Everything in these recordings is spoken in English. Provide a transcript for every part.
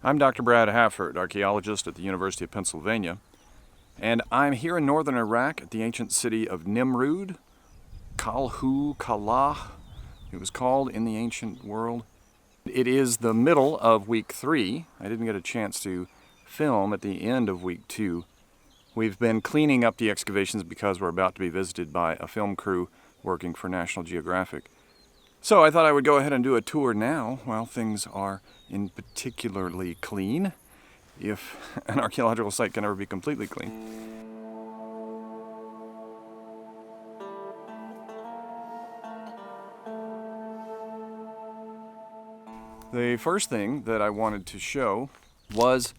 I'm Dr. Brad Hafford, archaeologist at the University of Pennsylvania, and I'm here in northern Iraq at the ancient city of Nimrud, Kalhu, Kalah, it was called in the ancient world. It is the middle of week 3. I didn't get a chance to film at the end of week 2. We've been cleaning up the excavations because we're about to be visited by a film crew working for National Geographic. So I thought I would go ahead and do a tour now while things are in particularly clean, if an archaeological site can ever be completely clean. The first thing that I wanted to show was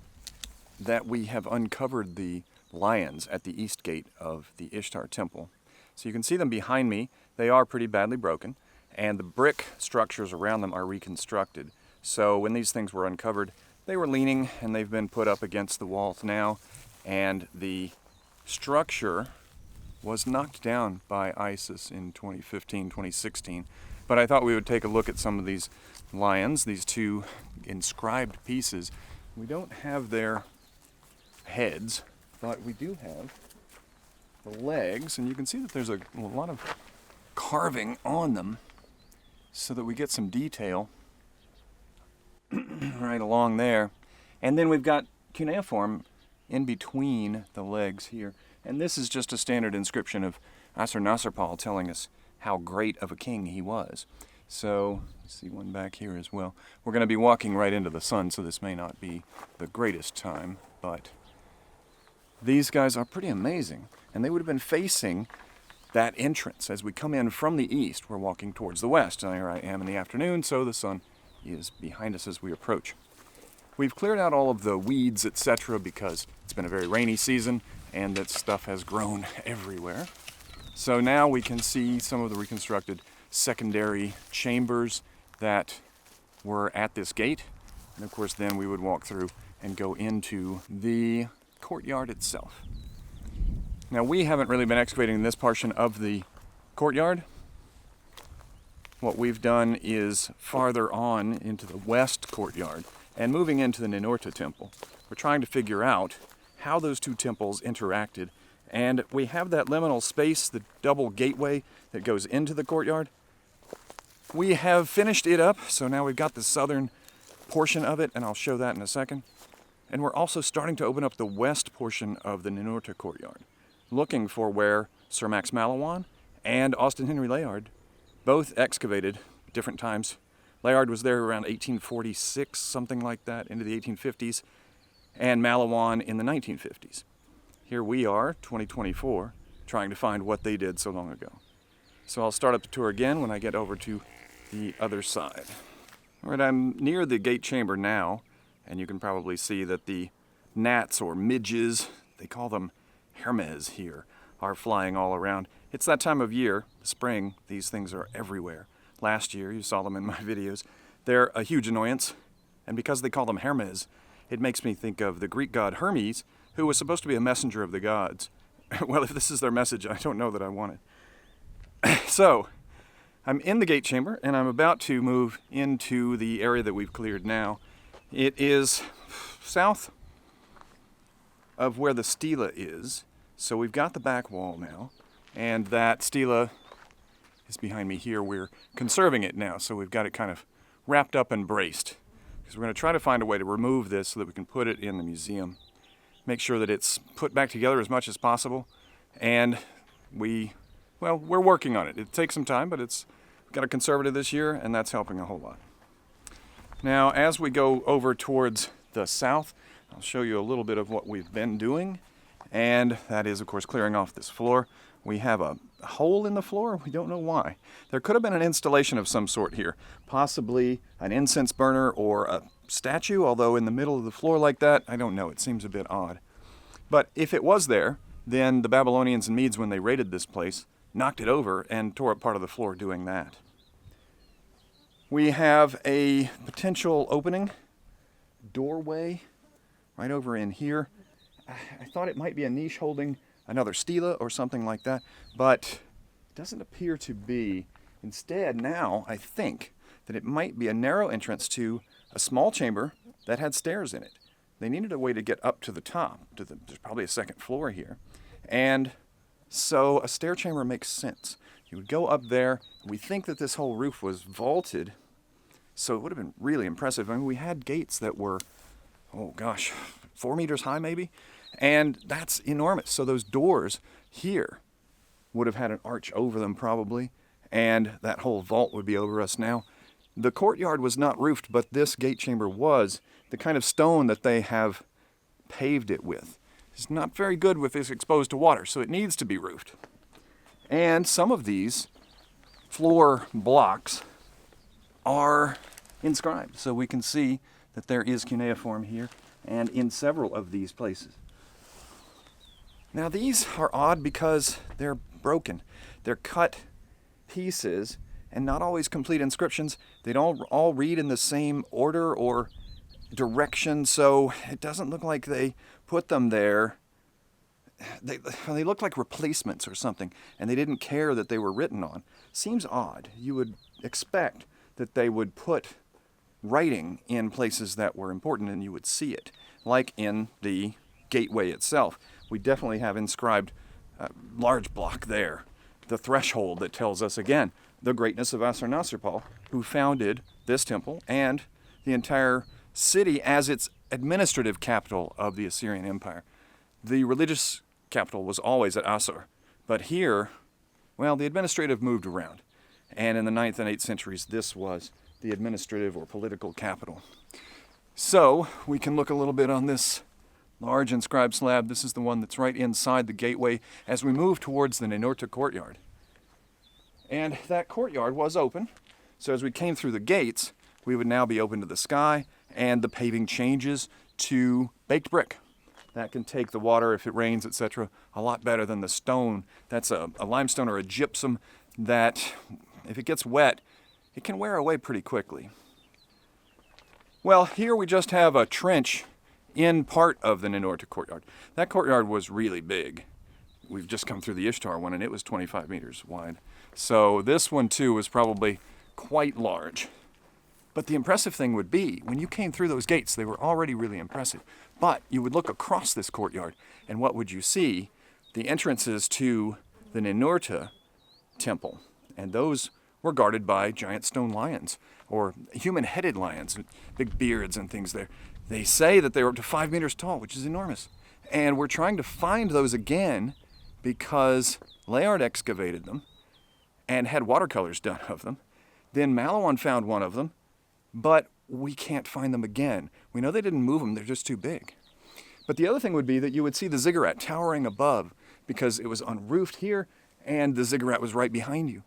that we have uncovered the lions at the east gate of the Ishtar temple. So you can see them behind me. They are pretty badly broken, and the brick structures around them are reconstructed. So when these things were uncovered, they were leaning and they've been put up against the walls now, and the structure was knocked down by ISIS in 2015, 2016. But I thought we would take a look at some of these lions, these two inscribed pieces. We don't have their heads, but we do have the legs, and you can see that there's a lot of carving on them so that we get some detail right along there. And then we've got cuneiform in between the legs here. And this is just a standard inscription of Ashurnasirpal telling us how great of a king he was. So, let's see one back here as well. We're going to be walking right into the sun, so this may not be the greatest time, but these guys are pretty amazing. And they would have been facing that entrance as we come in from the east. We're walking towards the west, and here I am in the afternoon, so the sun is behind us as we approach. We've cleared out all of the weeds, etc., because it's been a very rainy season and that stuff has grown everywhere. So now we can see some of the reconstructed secondary chambers that were at this gate. And of course then we would walk through and go into the courtyard itself. Now we haven't really been excavating this portion of the courtyard. What we've done is farther on into the west courtyard and moving into the Ninurta temple. We're trying to figure out how those two temples interacted, and we have that liminal space, the double gateway that goes into the courtyard. We have finished it up, so now we've got the southern portion of it, and I'll show that in a second. And we're also starting to open up the west portion of the Ninurta courtyard, looking for where Sir Max Mallowan and Austin Henry Layard both excavated at different times. Layard was there around 1846, something like that, into the 1850s, and Mallowan in the 1950s. Here we are, 2024, trying to find what they did so long ago. So I'll start up the tour again when I get over to the other side. All right, I'm near the gate chamber now, and you can probably see that the gnats or midges, they call them hermes here, are flying all around. It's that time of year, the spring, these things are everywhere. Last year, you saw them in my videos. They're a huge annoyance, and because they call them hermes, it makes me think of the Greek god Hermes, who was supposed to be a messenger of the gods. Well, if this is their message, I don't know that I want it. So, I'm in the gate chamber, and I'm about to move into the area that we've cleared now. It is south of where the stela is, so we've got the back wall now, and that stela is behind me here. We're conserving it now, so we've got it kind of wrapped up and braced, because we're going to try to find a way to remove this so that we can put it in the museum. Make sure that it's put back together as much as possible, and we're working on it. It takes some time, but we've got a conservative this year, and that's helping a whole lot. Now, as we go over towards the south, I'll show you a little bit of what we've been doing, and that is, of course, clearing off this floor. We have a hole in the floor. We don't know why. There could have been an installation of some sort here, possibly an incense burner or a statue, although in the middle of the floor like that, I don't know. It seems a bit odd. But if it was there, then the Babylonians and Medes, when they raided this place, knocked it over and tore up part of the floor doing that. We have a potential opening, doorway, right over in here. I thought it might be a niche holding another stela or something like that, but it doesn't appear to be. Instead, now I think that it might be a narrow entrance to a small chamber that had stairs in it. They needed a way to get up to the top. There's probably a second floor here. And so a stair chamber makes sense. You would go up there. We think that this whole roof was vaulted, so it would have been really impressive. I mean, we had gates that were, 4 meters high maybe, and that's enormous. So those doors here would have had an arch over them probably, and that whole vault would be over us now. The courtyard was not roofed, but this gate chamber was. The kind of stone that they have paved it with is not very good if it's exposed to water, so it needs to be roofed. And some of these floor blocks are inscribed, so we can see that there is cuneiform here and in several of these places. Now these are odd because they're broken. They're cut pieces and not always complete inscriptions. They don't all read in the same order or direction, so it doesn't look like they put them there. They look like replacements or something, and they didn't care that they were written on. Seems odd. You would expect that they would put writing in places that were important and you would see it, like in the gateway itself. We definitely have inscribed a large block there, the threshold that tells us again the greatness of Assur-Nasirpal, who founded this temple and the entire city as its administrative capital of the Assyrian Empire. The religious capital was always at Assur, but here, well, the administrative moved around. And in the 9th and 8th centuries, this was the administrative or political capital. So we can look a little bit on this large inscribed slab. This is the one that's right inside the gateway as we move towards the Ninurta courtyard. And that courtyard was open, so as we came through the gates, we would now be open to the sky, and the paving changes to baked brick. That can take the water if it rains, etc., a lot better than the stone. That's a limestone or a gypsum that, if it gets wet, it can wear away pretty quickly. Well, here we just have a trench in part of the Ninurta courtyard. That courtyard was really big. We've just come through the Ishtar one, and it was 25 meters wide. So this one, too, was probably quite large. But the impressive thing would be, when you came through those gates, they were already really impressive. But you would look across this courtyard, and what would you see? The entrances to the Ninurta temple. And those were guarded by giant stone lions, or human-headed lions, with big beards and things there. They say that they were up to 5 meters tall, which is enormous. And we're trying to find those again because Layard excavated them and had watercolors done of them. Then Malawan found one of them, but we can't find them again. We know they didn't move them, they're just too big. But the other thing would be that you would see the ziggurat towering above because it was unroofed here and the ziggurat was right behind you.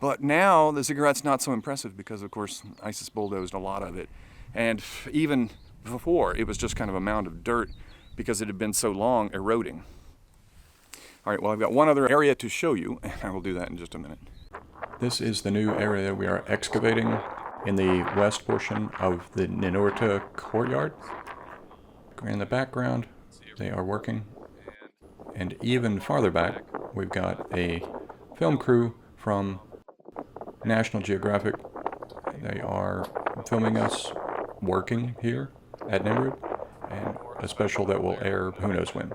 But now the ziggurat's not so impressive because, of course, ISIS bulldozed a lot of it. And even before, it was just kind of a mound of dirt because it had been so long eroding. All right, well, I've got one other area to show you, and I will do that in just a minute. This is the new area we are excavating in the west portion of the Ninurta courtyard. In the background, they are working. And even farther back, we've got a film crew from National Geographic. They are filming us working here at Nimrud, and a special that will air who knows when.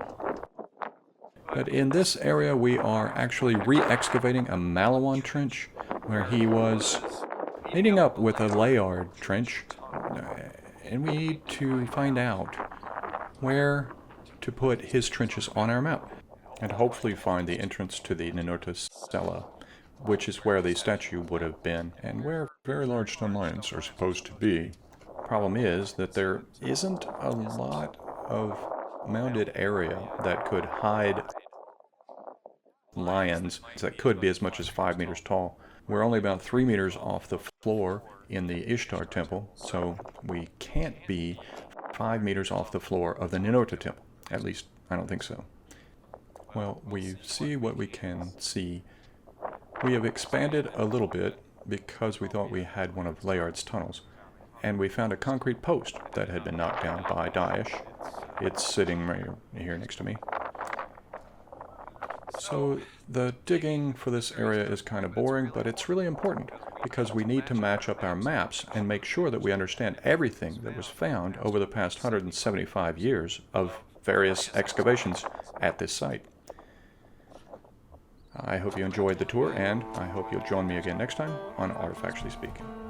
But in this area, we are actually re-excavating a Malawan trench where he was meeting up with a Layard trench, and we need to find out where to put his trenches on our map, and hopefully find the entrance to the Ninurta Stela, which is where the statue would have been, and where very large stone lions are supposed to be. Problem is that there isn't a lot of mounded area that could hide lions that could be as much as 5 meters tall. We're only about 3 meters off the floor in the Ishtar temple, so we can't be 5 meters off the floor of the Ninurta temple. At least, I don't think so. Well, we see what we can see. We have expanded a little bit because we thought we had one of Layard's tunnels, and we found a concrete post that had been knocked down by Daesh. It's sitting right here next to me. So the digging for this area is kind of boring, but it's really important because we need to match up our maps and make sure that we understand everything that was found over the past 175 years of various excavations at this site. I hope you enjoyed the tour, and I hope you'll join me again next time on Artifactually Speaking.